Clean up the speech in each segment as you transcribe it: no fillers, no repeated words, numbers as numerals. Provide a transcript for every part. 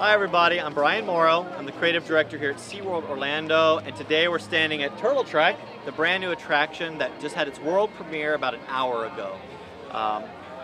Hi everybody, I'm Brian Morrow. I'm the creative director here at SeaWorld Orlando, and today we're standing at TurtleTrek, the brand new attraction that just had its world premiere about an hour ago.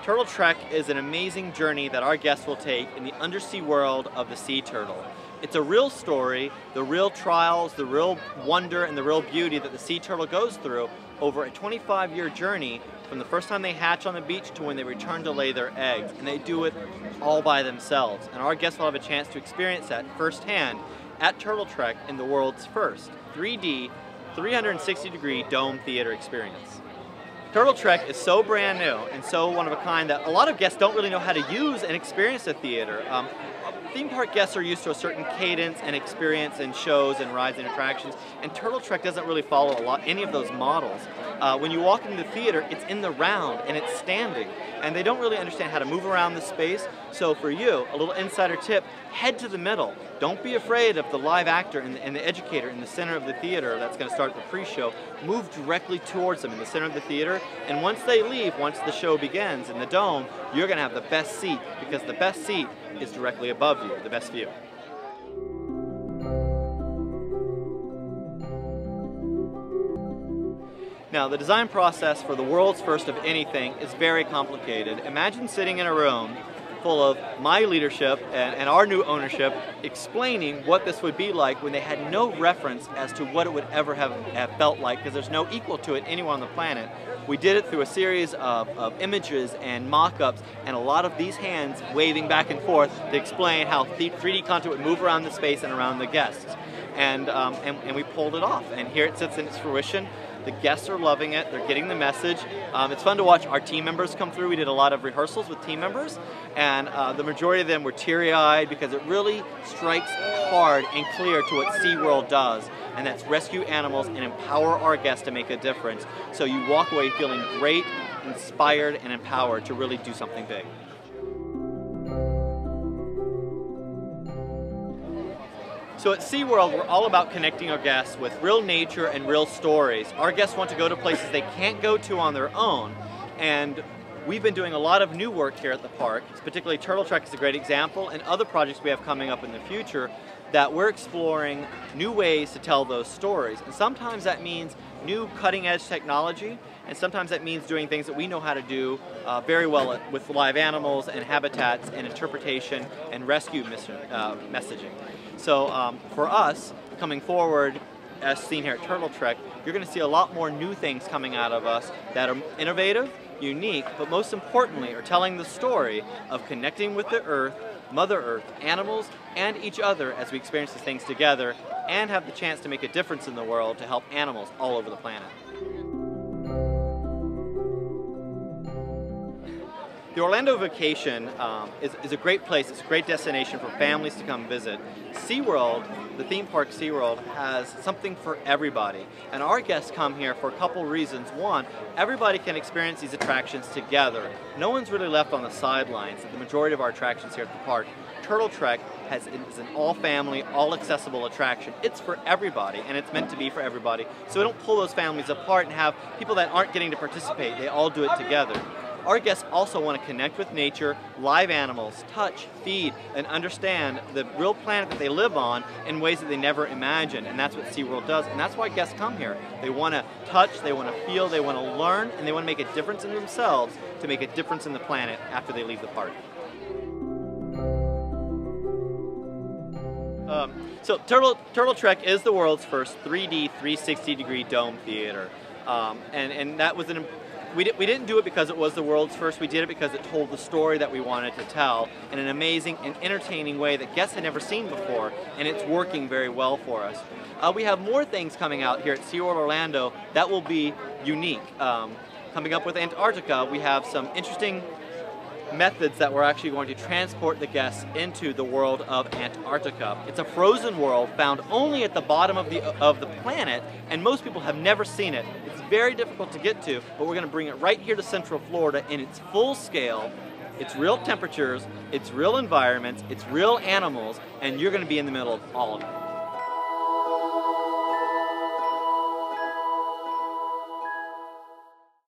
TurtleTrek is an amazing journey that our guests will take in the undersea world of the sea turtle. It's a real story, the real trials, the real wonder, and the real beauty that the sea turtle goes through over a 25-year journey from the first time they hatch on the beach to when they return to lay their eggs. And they do it all by themselves. And our guests will have a chance to experience that firsthand at TurtleTrek in the world's first 3D, 360-degree dome theater experience. TurtleTrek is so brand new and so one of a kind that a lot of guests don't really know how to use and experience a theater. Theme park guests are used to a certain cadence and experience in shows and rides and attractions, and TurtleTrek doesn't really follow any of those models. When you walk into the theater, it's in the round and it's standing, and they don't really understand how to move around the space. So for you, a little insider tip, head to the middle. Don't be afraid of the live actor and the educator in the center of the theater that's going to start the pre-show. Move directly towards them in the center of the theater, and once they leave, once the show begins in the dome, you're going to have the best seat, because the best seat is directly above you, the best view. Now, the design process for the world's first of anything is very complicated. Imagine sitting in a room full of my leadership and our new ownership explaining what this would be like when they had no reference as to what it would ever have felt like, because there's no equal to it anywhere on the planet. We did it through a series of images and mock-ups and a lot of these hands waving back and forth to explain how 3D content would move around the space and around the guests. And we pulled it off, and here it sits in its fruition. The guests are loving it, they're getting the message. It's fun to watch our team members come through. We did a lot of rehearsals with team members, and the majority of them were teary-eyed because it really strikes hard and clear to what SeaWorld does, and that's rescue animals and empower our guests to make a difference. So you walk away feeling great, inspired, and empowered to really do something big. So at SeaWorld, we're all about connecting our guests with real nature and real stories. Our guests want to go to places they can't go to on their own, and we've been doing a lot of new work here at the park. Particularly TurtleTrek is a great example, and other projects we have coming up in the future that we're exploring new ways to tell those stories. And sometimes that means new cutting-edge technology, and sometimes that means doing things that we know how to do very well with live animals and habitats and interpretation and rescue messaging. So for us, coming forward, as seen here at TurtleTrek, you're going to see a lot more new things coming out of us that are innovative, unique, but most importantly are telling the story of connecting with the Earth, Mother Earth, animals, and each other as we experience these things together and have the chance to make a difference in the world to help animals all over the planet. The Orlando vacation is a great place. It's a great destination for families to come visit. SeaWorld, the theme park SeaWorld, has something for everybody. And our guests come here for a couple reasons. One, everybody can experience these attractions together. No one's really left on the sidelines. The majority of our attractions here at the park, TurtleTrek is an all-family, all-accessible attraction. It's for everybody, and it's meant to be for everybody. So we don't pull those families apart and have people that aren't getting to participate. They all do it together. Our guests also want to connect with nature, live animals, touch, feed, and understand the real planet that they live on in ways that they never imagined, and that's what SeaWorld does, and that's why guests come here. They want to touch, they want to feel, they want to learn, and they want to make a difference in themselves to make a difference in the planet after they leave the park. So TurtleTrek is the world's first 3D 360-degree dome theater, and that was we didn't do it because it was the world's first. We did it because it told the story that we wanted to tell in an amazing and entertaining way that guests had never seen before, and it's working very well for us. We have more things coming out here at SeaWorld Orlando that will be unique. Coming up with Antarctica, we have some interesting methods that we're actually going to transport the guests into the world of Antarctica. It's a frozen world found only at the bottom of the planet, and most people have never seen it. It's very difficult to get to, but we're going to bring it right here to Central Florida in its full scale. It's real temperatures, it's real environments, it's real animals, and you're going to be in the middle of all of it.